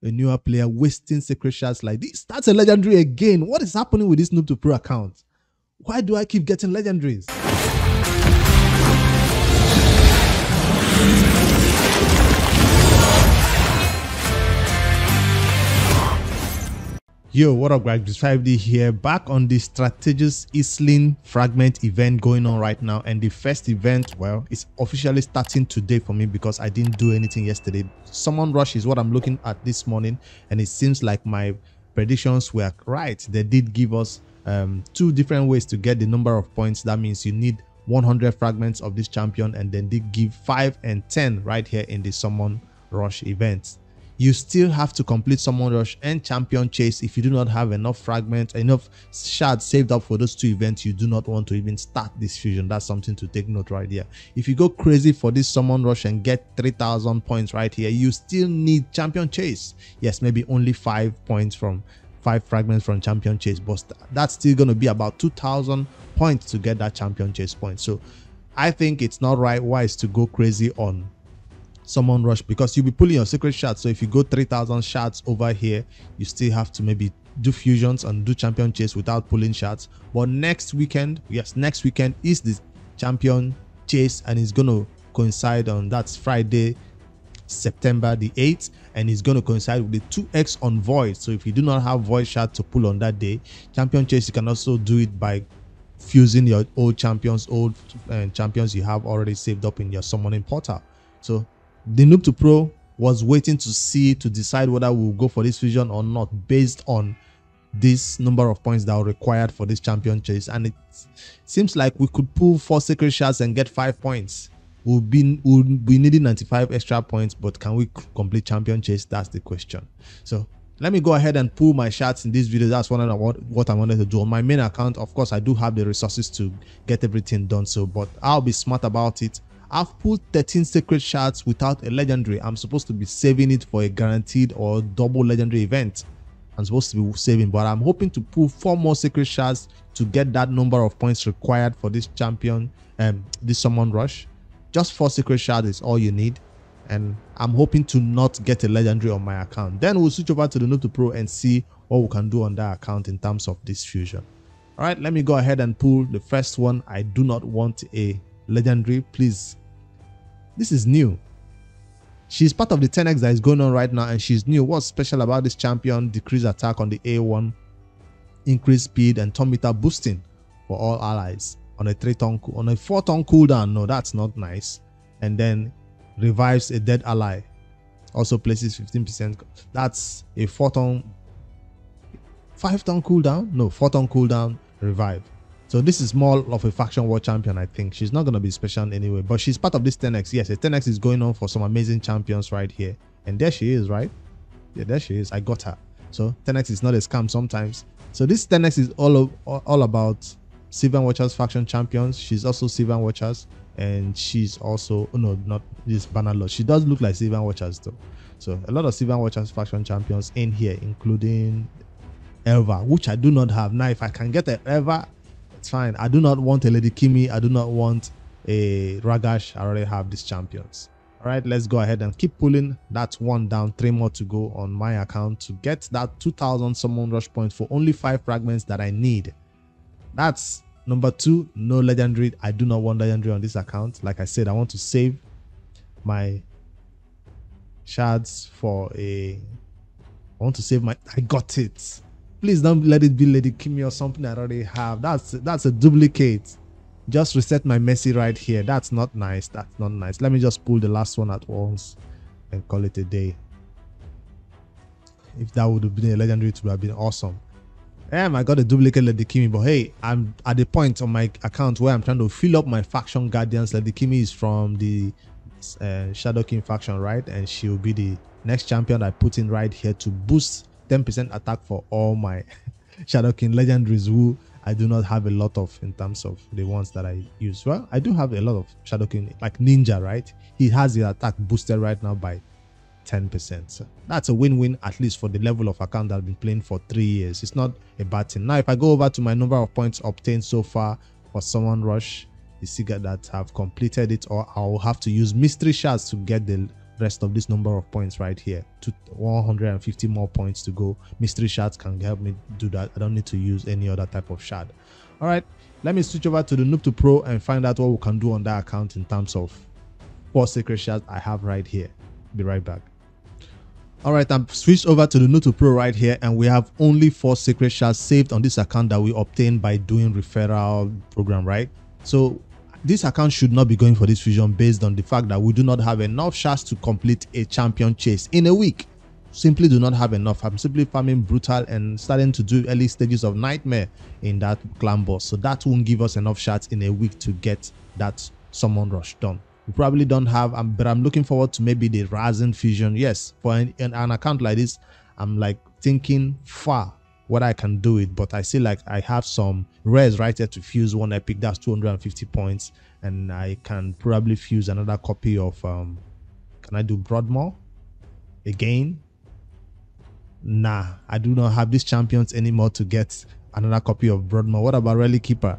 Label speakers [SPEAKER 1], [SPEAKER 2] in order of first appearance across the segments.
[SPEAKER 1] a newer player wasting Sacred Shards like this. That's a legendary again. What is happening with this Noob to Pro account? Why do I keep getting legendaries? Yo, what up guys, 5D here, back on the Strategos Islin fragment event going on right now. And the first event, well, it's officially starting today for me because I didn't do anything yesterday. Summon Rush is what I'm looking at this morning, and it seems like my predictions were right. They did give us two different ways to get the number of points. That means you need 100 fragments of this champion, and then they give 5 and 10 right here in the Summon Rush event. You still have to complete Summon Rush and Champion Chase. If you do not have enough fragments, enough shards saved up for those two events, you do not want to even start this fusion. That's something to take note right here. If you go crazy for this Summon Rush and get 3,000 points right here, you still need Champion Chase. Yes, maybe only 5 points from 5 fragments from Champion Chase, but that's still going to be about 2,000 points to get that Champion Chase point. So I think it's not wise to go crazy on Summon Rush because you'll be pulling your Sacred Shards. So if you go 3,000 shards over here, you still have to maybe do fusions and do Champion Chase without pulling shards. But next weekend, yes, next weekend is the Champion Chase, and it's going to coincide on, that's Friday, September the 8th, and it's going to coincide with the 2x on Void. So if you do not have Void shard to pull on that day, Champion Chase, you can also do it by fusing your old champions you have already saved up in your summoning portal. So the Noob to Pro was waiting to decide whether we'll go for this fusion or not based on this number of points that are required for this Champion Chase, and it seems like we could pull 4 Sacred Shards and get 5 points. We'll be needing 95 extra points, but can we complete Champion Chase? That's the question. So let me go ahead and pull my shards in this video. That's what I wanted to do on my main account. Of course, I do have the resources to get everything done, so but I'll be smart about it. I've pulled 13 Sacred Shards without a legendary. I'm supposed to be saving it for a guaranteed or double legendary event. I'm supposed to be saving, but I'm hoping to pull 4 more Sacred Shards to get that number of points required for this champion, this Summon Rush. Just 4 Sacred Shards is all you need, and I'm hoping to not get a legendary on my account. Then we'll switch over to the Noob to Pro and see what we can do on that account in terms of this fusion. All right, let me go ahead and pull the first one. I do not want a legendary, please. This is new. She's part of the 10x that is going on right now, and she's new. What's special about this champion? Decrease attack on the A1, increase speed and turn meter boosting for all allies on a 4-turn cooldown. No, that's not nice. And then revives a dead ally. Also places 15%. That's a 5-turn cooldown. No, 4-turn cooldown revive. So this is more of a faction war champion, I think. She's not going to be special anyway, but she's part of this 10x. Yes, a 10x is going on for some amazing champions right here. And there she is, right? Yeah, there she is. I got her. So 10x is not a scam sometimes. So this 10x is all about Sylvan Watchers faction champions. She's also Sylvan Watchers, and she's also, oh no, not this Bannerlord. She does look like Sylvan Watchers though. So a lot of Sylvan Watchers faction champions in here, including Elva, which I do not have. Now, if I can get an Elva, it's fine. I do not want a Lady Kimi. I do not want a Ragash. I already have these champions. All right, let's go ahead and keep pulling. That's 1 down, 3 more to go on my account to get that 2,000 Summon Rush points for only 5 fragments that I need. That's number 2. No legendary. I do not want legendary on this account. Like I said, I want to save my shards for I want to save my. I got it. Please don't let it be Lady Kimi or something I already have. That's a duplicate. Just reset my Messi right here. That's not nice. That's not nice. Let me just pull the last one at once and call it a day. If that would have been a legendary, it would have been awesome. I got a duplicate Lady Kimi, but hey, I'm at the point on my account where I'm trying to fill up my faction guardians. Lady Kimi is from the Shadow King faction, right? And she'll be the next champion I put in right here to boost 10% attack for all my Shadow King legendaries who I do not have a lot of in terms of the ones that I use. Well, I do have a lot of Shadow King, like Ninja, right? He has his attack boosted right now by 10%. So that's a win-win, at least for the level of account that I've been playing for 3 years. It's not a bad thing. Now, if I go over to my number of points obtained so far for Summon Rush, you see that have completed it, or I'll have to use mystery shards to get the rest of this number of points right here to 150 more points to go. Mystery shards can help me do that. I don't need to use any other type of shard. All right, let me switch over to the noob to pro and find out what we can do on that account in terms of 4 sacred shards I have right here. Be right back. All right, I'm switched over to the noob to pro right here, and we have only 4 sacred shards saved on this account that we obtained by doing referral program, right? So this account should not be going for this fusion based on the fact that we do not have enough shards to complete a champion chase in a week. Simply do not have enough. I'm simply farming brutal and starting to do early stages of nightmare in that clan boss, so that won't give us enough shards in a week to get that summon rush done. We probably don't have, but I'm looking forward to maybe the rising fusion. Yes, for an account like this, I'm like thinking far what I can do it, but I see like I have some rares right here to fuse one epic. That's 250 points, and I can probably fuse another copy of can I do Broadmoor again? Nah, I do not have these champions anymore to get another copy of Broadmoor. What about Relic Keeper?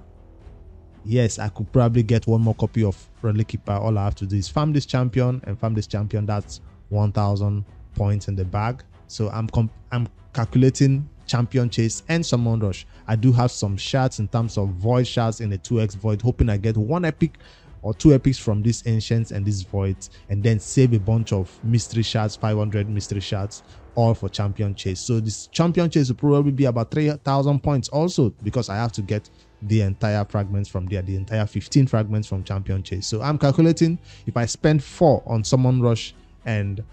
[SPEAKER 1] Yes, I could probably get one more copy of Relic Keeper. All I have to do is farm this champion and farm this champion. That's 1000 points in the bag. So I'm calculating champion chase and summon rush. I do have some shards in terms of void shards in a 2x void, hoping I get 1 epic or 2 epics from these ancients and these voids, and then save a bunch of mystery shards, 500 mystery shards, all for champion chase. So this champion chase will probably be about 3000 points also, because I have to get the entire fragments from there, the entire 15 fragments from champion chase. So I'm calculating if I spend 4 on summon rush and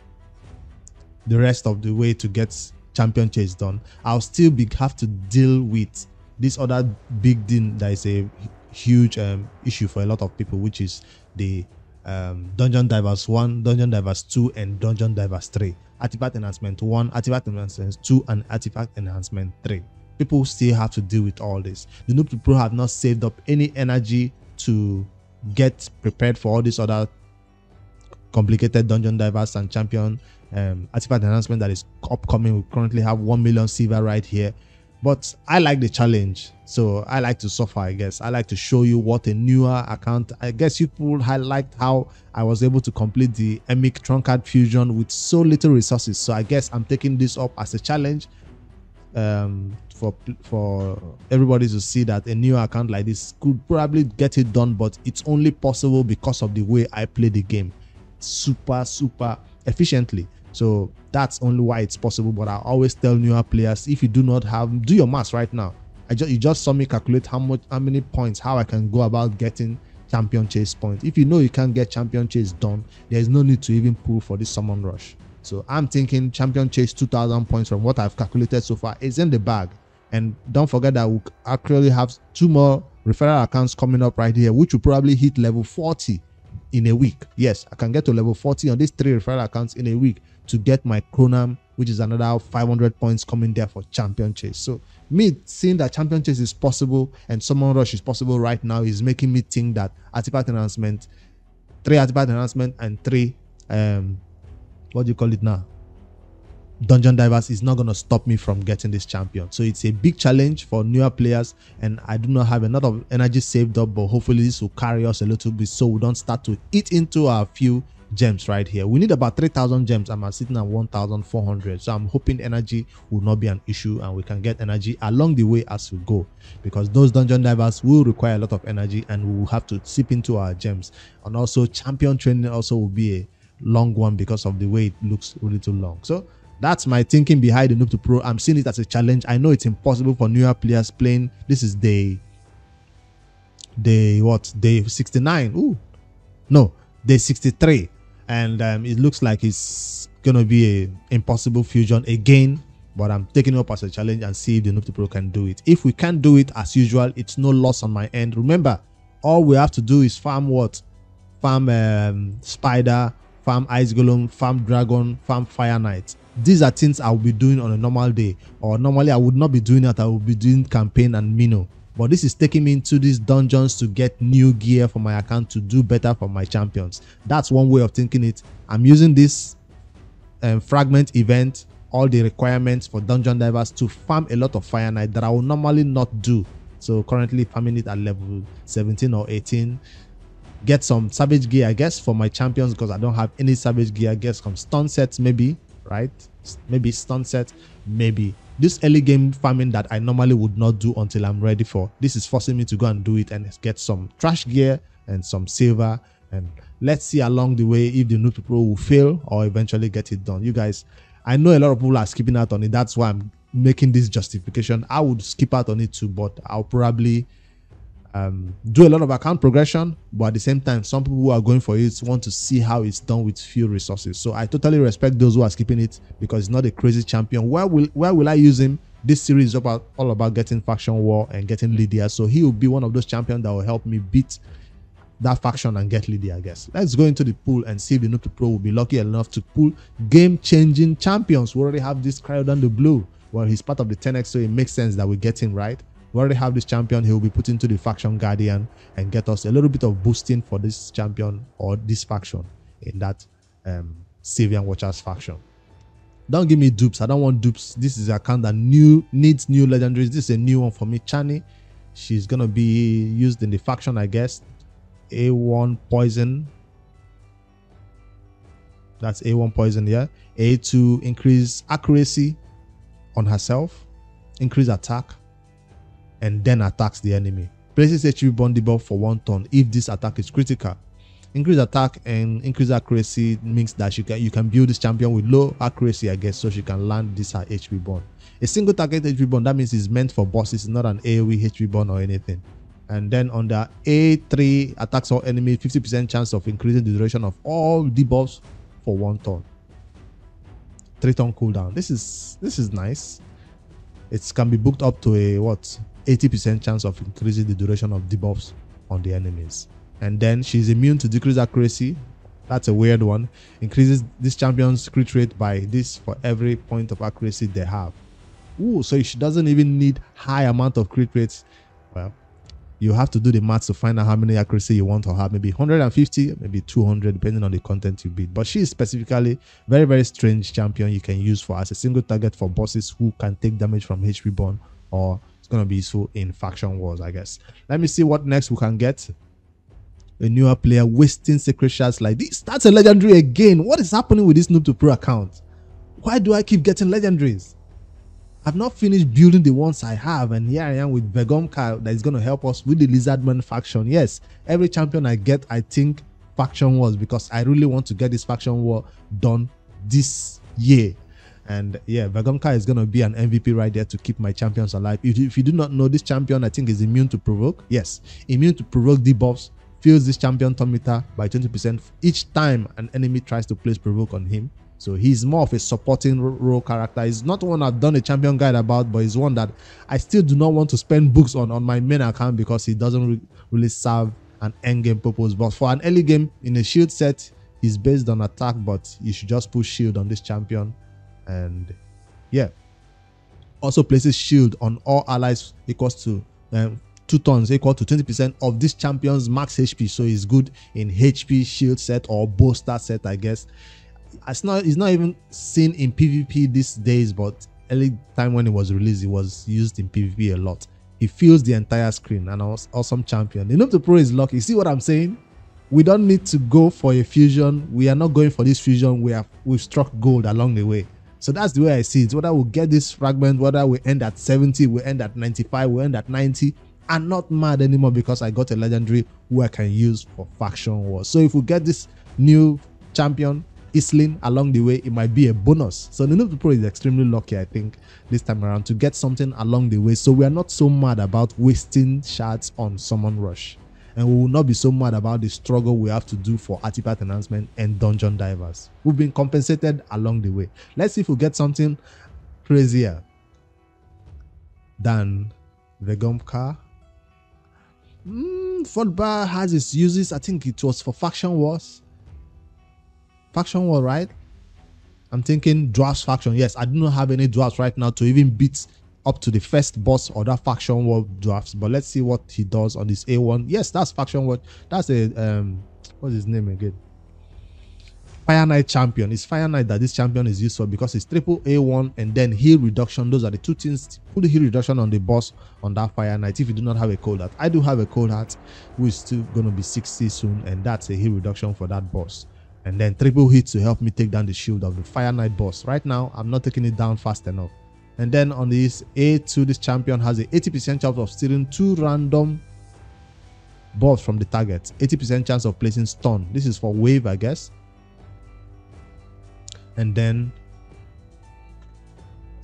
[SPEAKER 1] the rest of the way to get champion chase done, I'll still have to deal with this other big thing that is a huge issue for a lot of people, which is the Dungeon Divers 1, Dungeon Divers 2, and Dungeon Divers 3. Artifact Enhancement 1, Artifact Enhancement 2, and Artifact Enhancement 3. People still have to deal with all this. The noob to pro have not saved up any energy to get prepared for all these other complicated Dungeon Divers and champion artifact enhancement that is upcoming. We currently have 1 million silver right here, but I like the challenge, so I like to suffer. I guess I like to show you what a newer account. I guess you people liked how I was able to complete the Emic Truncard fusion with so little resources, so I guess I'm taking this up as a challenge for everybody to see that a new account like this could probably get it done, but it's only possible because of the way I play the game super efficiently. So that's only why it's possible. But I always tell newer players, if you do not have, do your maths right now. You just saw me calculate how many points, how I can go about getting champion chase points. If you know you can't get champion chase done, there is no need to even pull for this summon rush. So I'm thinking champion chase 2000 points from what I've calculated so far is in the bag. And don't forget that we actually have 2 more referral accounts coming up right here, which will probably hit level 40 in a week. Yes, I can get to level 40 on these 3 referral accounts in a week to get my Chronam, which is another 500 points coming there for champion chase. So me seeing that champion chase is possible and summon rush is possible right now is making me think that artifact enhancement, 3 artifact enhancement and 3 what do you call it now, Dungeon Divers is not going to stop me from getting this champion. So it's a big challenge for newer players, and I do not have a lot of energy saved up, but hopefully this will carry us a little bit so we don't start to eat into our few gems right here. We need about 3000 gems. I'm sitting at 1400, so I'm hoping energy will not be an issue and we can get energy along the way as we go, because those Dungeon Divers will require a lot of energy and we will have to sip into our gems. And also champion training also will be a long one because of the way it looks really too long. So that's my thinking behind the noob to pro. I'm seeing it as a challenge. I know it's impossible for newer players playing. This is day 69. Ooh, no, day 63, and it looks like it's gonna be a impossible fusion again. But I'm taking it up as a challenge and see if the noob to pro can do it. If we can't do it, as usual, it's no loss on my end. Remember, all we have to do is farm what? Farm spider, farm ice golem, farm dragon, farm fire knight. These are things I will be doing on a normal day, or normally I would not be doing that. I will be doing campaign and Mino, but this is taking me into these dungeons to get new gear for my account to do better for my champions. That's one way of thinking it. I'm using this fragment event, all the requirements for Dungeon Divers, to farm a lot of fire knight that I will normally not do. So currently farming it at level 17 or 18. get some savage gear, I guess, for my champions, because I don't have any savage gear. I guess some stun sets, maybe, right? Maybe stun sets, maybe. This early game farming that I normally would not do until I'm ready for, this is forcing me to go and do it and get some trash gear and some silver. And let's see along the way if the noob pro will fail or eventually get it done. You guys, I know a lot of people are skipping out on it. That's why I'm making this justification. I would skip out on it too, but I'll probably do a lot of account progression. But at the same time, some people who are going for it want to see how it's done with few resources. So I totally respect those who are skipping it, because it's not a crazy champion. Where will I use him? This series is all about getting faction war and getting Lydia. So he will be one of those champions that will help me beat that faction and get Lydia, I guess. Let's go into the pool and see if the noob pro will be lucky enough to pull game-changing champions. We already have this Cryodan the Blue. Well, he's part of the 10x, so it makes sense that we get him, right? We already have this champion. He will be put into the faction guardian and get us a little bit of boosting for this champion or this faction in that Savian Watchers faction. Don't give me dupes. I don't want dupes. This is an account that needs new legendaries. This is a new one for me. Chani, she's gonna be used in the faction, I guess. A1 poison. That's A1 poison, yeah. A2 increase accuracy on herself, increase attack, and then attacks the enemy. Places HP bond debuff for 1 turn if this attack is critical. Increase attack and increase accuracy means that you can build this champion with low accuracy, I guess, so she can land this HP bond. A single target HP bond, that means it's meant for bosses, not an AoE HP bond or anything. And then on the A3, attacks all enemy, 50% chance of increasing the duration of all debuffs for 1 turn. 3 turn cooldown. This is nice. It can be booked up to a 80% chance of increasing the duration of debuffs on the enemies. And then she's immune to decreased accuracy. That's a weird one. Increases this champion's crit rate by this for every point of accuracy they have. Ooh, so she doesn't even need high amount of crit rates. Well, you have to do the maths to find out how many accuracy you want to have. Maybe 150, maybe 200, depending on the content you beat. But she is specifically very, very strange champion you can use for as a single target for bosses who can take damage from HP burn, or it's going to be useful in faction wars, I guess. Let me see what next we can get. A newer player wasting Sacred Shards like this. That's a legendary again. What is happening with this noob to pro account? Why do I keep getting legendaries? I've not finished building the ones I have, and here I am with Vegomka that is going to help us with the Lizardman faction. Yes, every champion I get, I think faction wars, because I really want to get this faction war done this year. And yeah, Vegomka is going to be an MVP right there to keep my champions alive. If you do not know, this champion, I think, is immune to provoke. Yes, immune to provoke debuffs. Fills this champion turn meter by 20% each time an enemy tries to place provoke on him. So he's more of a supporting role character. He's not one I've done a champion guide about, but he's one that I still do not want to spend books on my main account, because he doesn't really serve an end game purpose. But for an early game in a shield set, he's based on attack, but you should just push shield on this champion. And yeah, also places shield on all allies equals to 2 turns, equal to 20% of this champion's max HP. So he's good in HP shield set or bolster set, I guess. It's not even seen in PvP these days, but early time when it was released, it was used in PvP a lot. He fills the entire screen, and awesome champion. The noob to pro is lucky. See what I'm saying? We don't need to go for a fusion. We are not going for this fusion. We've struck gold along the way. So that's the way I see it. Whether we get this fragment, whether we end at 70, we end at 95, we end at 90, I'm not mad anymore, because I got a legendary who I can use for faction wars. So if we get this new champion Islin along the way, it might be a bonus. So the noob pro is extremely lucky, I think, this time around to get something along the way. So we are not so mad about wasting shards on summon rush, and we will not be so mad about the struggle we have to do for artifact enhancement and dungeon divers. We've been compensated along the way. Let's see if we get something crazier than Vegomka. Football has its uses. I think it was for faction wars. Faction war, right? I'm thinking drafts faction. Yes, I do not have any drafts right now to even beat up to the first boss or that faction war drafts. But let's see what he does on this A1. Yes, that's faction war. That's a what's his name again? Fire Knight champion. It's Fire Knight that this champion is used for because it's triple A1 and then heal reduction. Those are the two things. Put the heal reduction on the boss on that Fire Knight if you do not have a cold heart. I do have a cold heart, who is still going to be 60 soon, and that's a heal reduction for that boss. And then triple hit to help me take down the shield of the Fire Knight boss. Right now, I'm not taking it down fast enough. And then on this A2, this champion has a 80% chance of stealing 2 random buffs from the target. 80% chance of placing stun. This is for wave, I guess. And then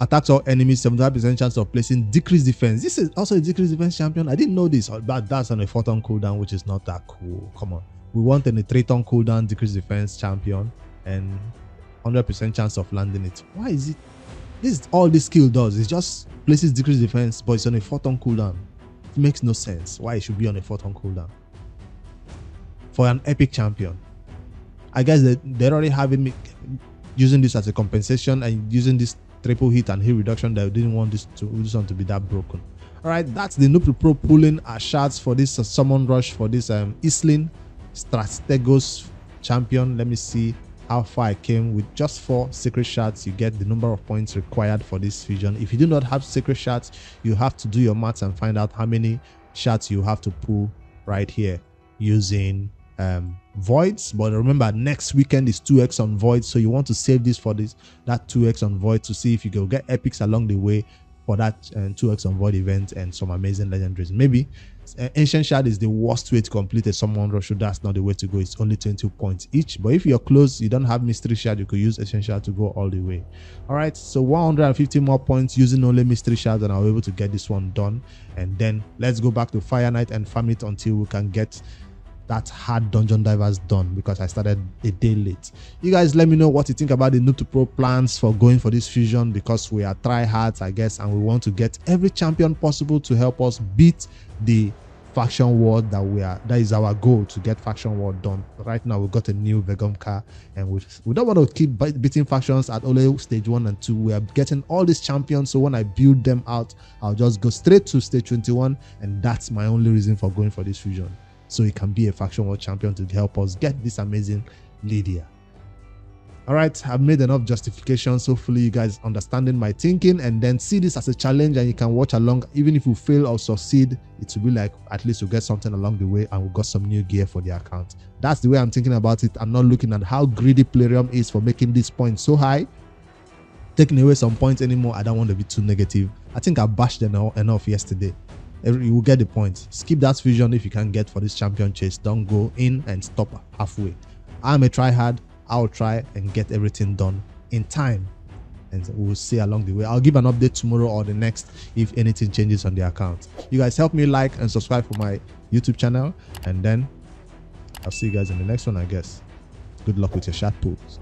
[SPEAKER 1] attacks all enemies, 75% chance of placing decreased defense. This is also a decreased defense champion. I didn't know this, but that's on a 4-turn cooldown, which is not that cool. Come on. We want a 3-turn cooldown decreased defense champion and 100% chance of landing it. Why is it? This is all this skill does. It just places decreased defense, but it's on a 4-turn cooldown. It makes no sense why it should be on a 4-turn cooldown for an epic champion. I guess they're already having me using this as a compensation and using this triple hit and heal reduction. They didn't want this one to be that broken. All right, that's the Noob Pro pulling our shards for this summon rush for this Islin Strategos champion. Let me see how far I came. With just 4 Sacred Shards, you get the number of points required for this fusion. If you do not have Sacred Shards, you have to do your maths and find out how many shards you have to pull right here using voids. But remember, next weekend is 2x on voids, so you want to save this for that 2x on void to see if you can get epics along the way for that 2x on void event and some amazing legendaries. Maybe ancient shard is the worst way to complete a summon rush, so that's not the way to go. It's only 20 points each, but if you're close, you don't have mystery shard, you could use ancient shard to go all the way. All right, so 150 more points using only mystery shards, and I'll be able to get this one done. And then let's go back to Fire Knight and farm it until we can get that hard dungeon divers done, because I started a day late. You guys let me know what you think about the Noob Pro plans for going for this fusion, because we are tryhards, I guess, and we want to get every champion possible to help us beat the faction war that is our goal, to get faction war done. Right now we got a new Vegum car, and we don't want to keep beating factions at only stage 1 and 2. We are getting all these champions, so when I build them out, I'll just go straight to stage 21, and that's my only reason for going for this fusion, so it can be a faction war champion to help us get this amazing Lydia. All right, I've made enough justifications. Hopefully you guys understanding my thinking, and then see this as a challenge, and you can watch along. Even if you fail or succeed, it will be like at least you get something along the way, and we got some new gear for the account. That's the way I'm thinking about it. I'm not looking at how greedy Plarium is for making this point so high, taking away some points anymore. I don't want to be too negative. I think I bashed enough yesterday. You will get the point. Skip that fusion if you can get for this champion chase. Don't go in and stop halfway. I'm a tryhard. I'll try and get everything done in time, and we'll see along the way. I'll give an update tomorrow or the next if anything changes on the account. You guys help me like and subscribe for my YouTube channel, and then I'll see you guys in the next one, I guess. Good luck with your shard pulls.